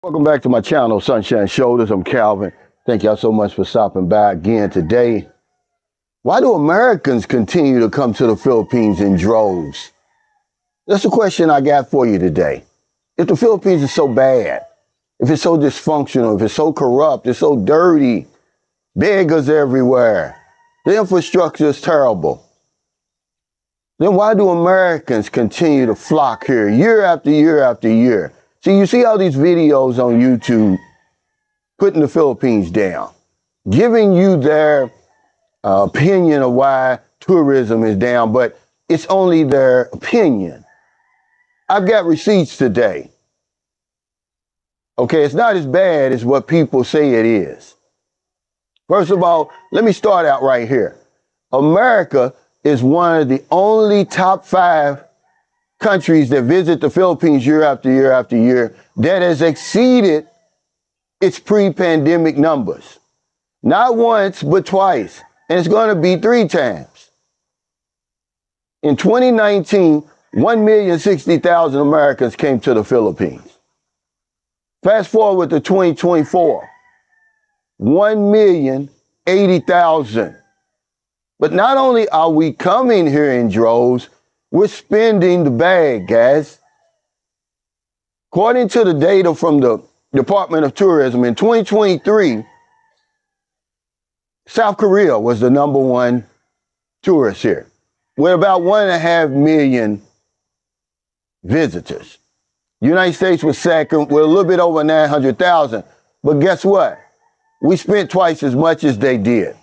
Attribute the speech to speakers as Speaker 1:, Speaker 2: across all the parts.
Speaker 1: Welcome back to my channel, Sunshine Shoulders. I'm Calvin. Thank y'all so much for stopping by again today. Why do Americans continue to come to the Philippines in droves? That's the question I got for you today. If the Philippines is so bad, if it's so dysfunctional, if it's so corrupt, it's so dirty, beggars everywhere, the infrastructure is terrible, then why do Americans continue to flock here year after year after year? See, you see all these videos on YouTube putting the Philippines down, giving you their opinion of why tourism is down, but it's only their opinion. I've got receipts today. Okay, it's not as bad as what people say it is. First of all, let me start out right here. America is one of the only top 5 countries that visit the Philippines year after year after year that has exceeded its pre-pandemic numbers. Not once, but twice. And it's going to be 3 times. In 2019, 1,060,000 Americans came to the Philippines. Fast forward to 2024, 1,080,000. But not only are we coming here in droves, we're spending the bag, guys. According to the data from the Department of Tourism, in 2023, South Korea was the #1 tourist here, with about 1.5 million visitors. The United States was second with a little bit over 900,000. But guess what? We spent twice as much as they did.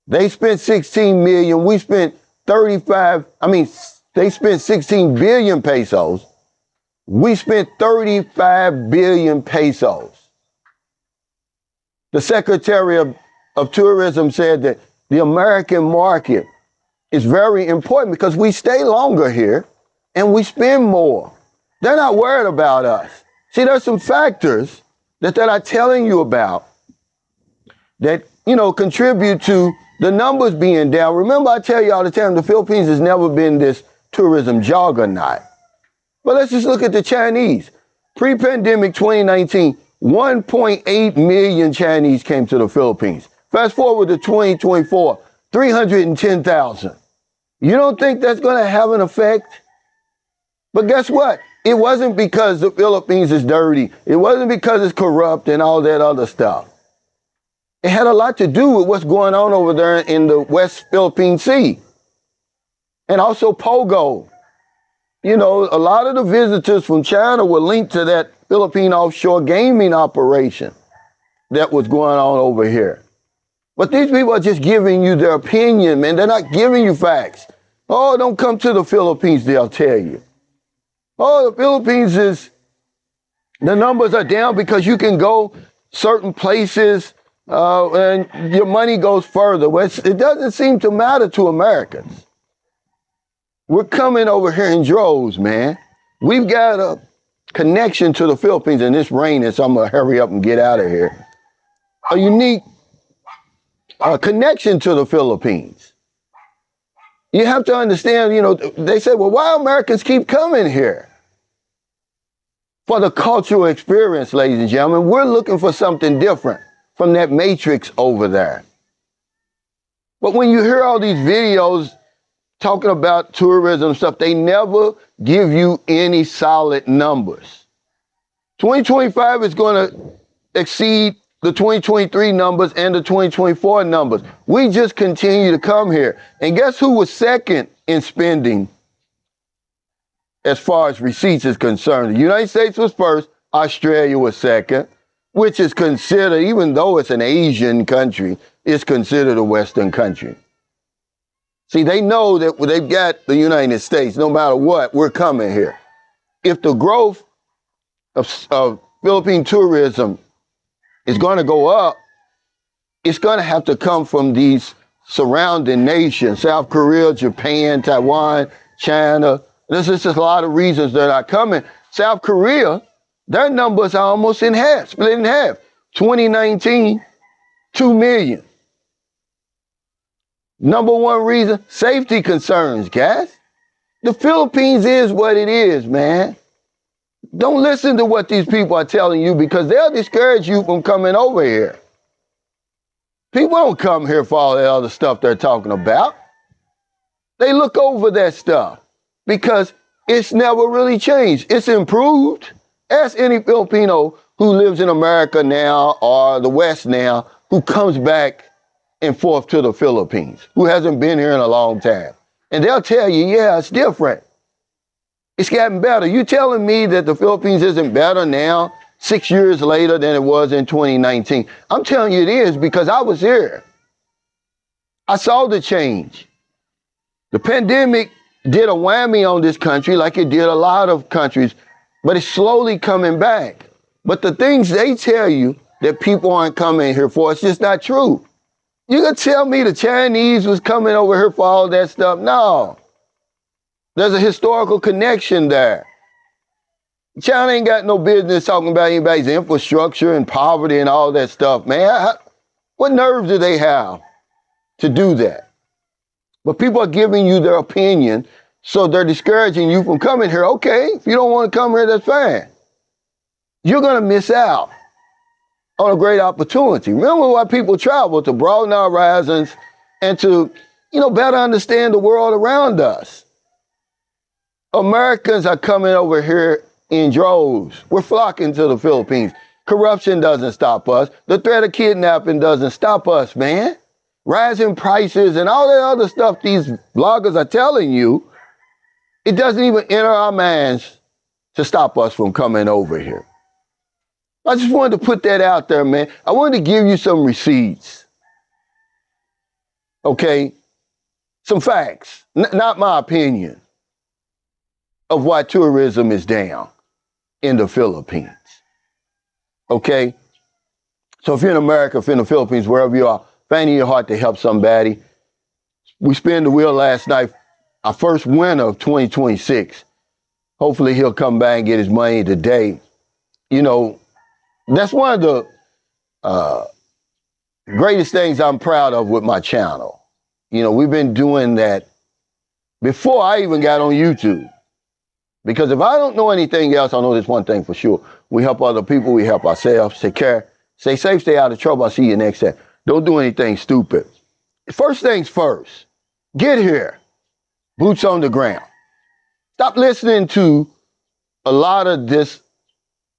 Speaker 1: They spent 16 million. We spent they spent 16 billion pesos. We spent 35 billion pesos. The Secretary of Tourism said that the American market is very important because we stay longer here and we spend more. They're not worried about us. See, there's some factors that they're not telling you about that, contribute to the numbers being down. Remember, I tell you all the time, the Philippines has never been this tourism juggernaut. But let's just look at the Chinese. Pre-pandemic 2019, 1.8 million Chinese came to the Philippines. Fast forward to 2024, 310,000. You don't think that's going to have an effect? But guess what? It wasn't because the Philippines is dirty. It wasn't because it's corrupt and all that other stuff. It had a lot to do with what's going on over there in the West Philippine Sea. And also Pogo. A lot of the visitors from China were linked to that Philippine offshore gaming operation that was going on over here. But these people are just giving you their opinion, man. They're not giving you facts. Oh, don't come to the Philippines, they'll tell you. Oh, the Philippines the numbers are down because you can go certain places and your money goes further. Well, it doesn't seem to matter to Americans. We're coming over here in droves, man. We've got a connection to the Philippines, and it's raining, so I'm going to hurry up and get out of here. A unique connection to the Philippines. You have to understand, they say, well, why Americans keep coming here? For the cultural experience, ladies and gentlemen. We're looking for something different from that matrix over there. But when you hear all these videos talking about tourism stuff, they never give you any solid numbers. 2025 is going to exceed the 2023 numbers and the 2024 numbers. We just continue to come here. And guess who was second in spending as far as receipts is concerned? The United States was first. Australia was second, which is considered, even though it's an Asian country, it's considered a Western country. See, they know that they've got the United States. No matter what, we're coming here. If the growth of Philippine tourism is going to go up, it's going to have to come from these surrounding nations: South Korea, Japan, Taiwan, China. There's just a lot of reasons they're not coming. South Korea, their numbers are almost in half, split in half. 2019, 2 million. #1 reason, safety concerns, guys. The Philippines is what it is, man. Don't listen to what these people are telling you because they'll discourage you from coming over here. People don't come here for all that other stuff they're talking about. They look over that stuff because it's never really changed. It's improved. Ask any Filipino who lives in America now or the West now who comes back and forth to the Philippines, who hasn't been here in a long time. And they'll tell you, yeah, it's different. It's gotten better. You telling me that the Philippines isn't better now, 6 years later than it was in 2019? I'm telling you it is because I was here. I saw the change. The pandemic did a whammy on this country like it did a lot of countries, but it's slowly coming back. But the things they tell you that people aren't coming here for, it's just not true. You gonna tell me the Chinese was coming over here for all that stuff? No. There's a historical connection there. China ain't got no business talking about anybody's infrastructure and poverty and all that stuff, man. What nerve do they have to do that? But people are giving you their opinion, so they're discouraging you from coming here. Okay, if you don't want to come here, that's fine. You're going to miss out on a great opportunity. Remember why people travel, to broaden our horizons and to, better understand the world around us. Americans are coming over here in droves. We're flocking to the Philippines. Corruption doesn't stop us. The threat of kidnapping doesn't stop us, man. Rising prices and all that other stuff these bloggers are telling you, it doesn't even enter our minds to stop us from coming over here. I just wanted to put that out there, man. I wanted to give you some receipts. Okay? Some facts, not my opinion, of why tourism is down in the Philippines. Okay? So if you're in America, if you're in the Philippines, wherever you are, find in your heart to help somebody. We spun the wheel last night, our first winner of 2026. Hopefully he'll come back and get his money today. That's one of the greatest things I'm proud of with my channel. We've been doing that before I even got on YouTube. Because if I don't know anything else, I know this one thing for sure. We help other people, we help ourselves. Take care. Stay safe, stay out of trouble. I'll see you next time. Don't do anything stupid. First things first, get here. Boots on the ground. Stop listening to a lot of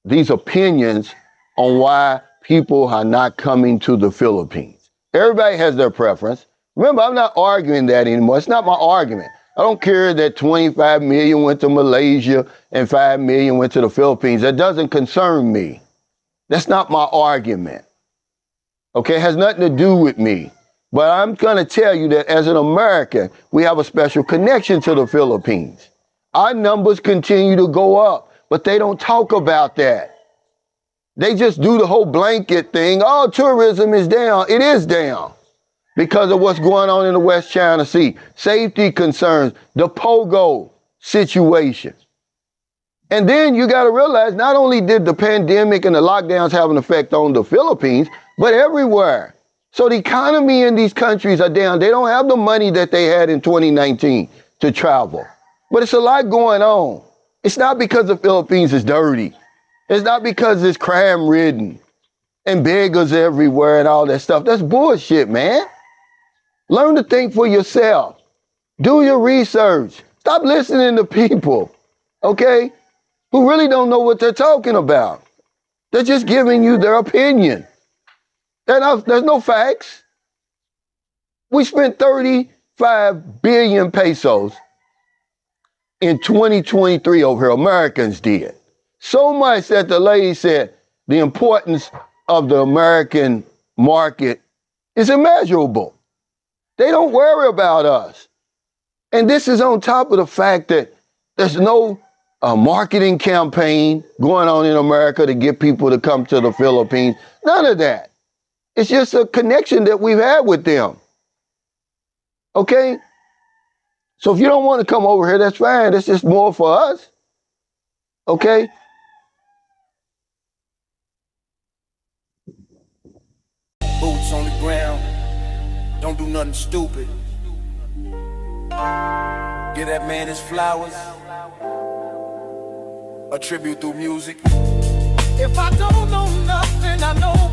Speaker 1: these opinions on why people are not coming to the Philippines. Everybody has their preference. Remember, I'm not arguing that anymore. It's not my argument. I don't care that 25 million went to Malaysia and 5 million went to the Philippines. That doesn't concern me. That's not my argument. Okay, it has nothing to do with me. But I'm going to tell you that as an American, we have a special connection to the Philippines. Our numbers continue to go up, but they don't talk about that. They just do the whole blanket thing. Oh, tourism is down. It is down because of what's going on in the West China Sea. Safety concerns, the pogo situation. And then you got to realize not only did the pandemic and the lockdowns have an effect on the Philippines, but everywhere. So the economy in these countries are down. They don't have the money that they had in 2019 to travel. But it's a lot going on. It's not because the Philippines is dirty. It's not because it's crime-ridden and beggars everywhere and all that stuff. That's bullshit, man. Learn to think for yourself. Do your research. Stop listening to people, okay, who really don't know what they're talking about. They're just giving you their opinion. There's no facts. We spent 35 billion pesos in 2023 over here. Americans did. So much that the lady said the importance of the American market is immeasurable. They don't worry about us. And this is on top of the fact that there's no marketing campaign going on in America to get people to come to the Philippines. None of that. It's just a connection that we've had with them. Okay? So if you don't want to come over here, that's fine. It's just more for us. Okay?
Speaker 2: Boots on the ground. Don't do nothing stupid. Give that man his flowers. a tribute through music.
Speaker 3: If I don't know nothing, I know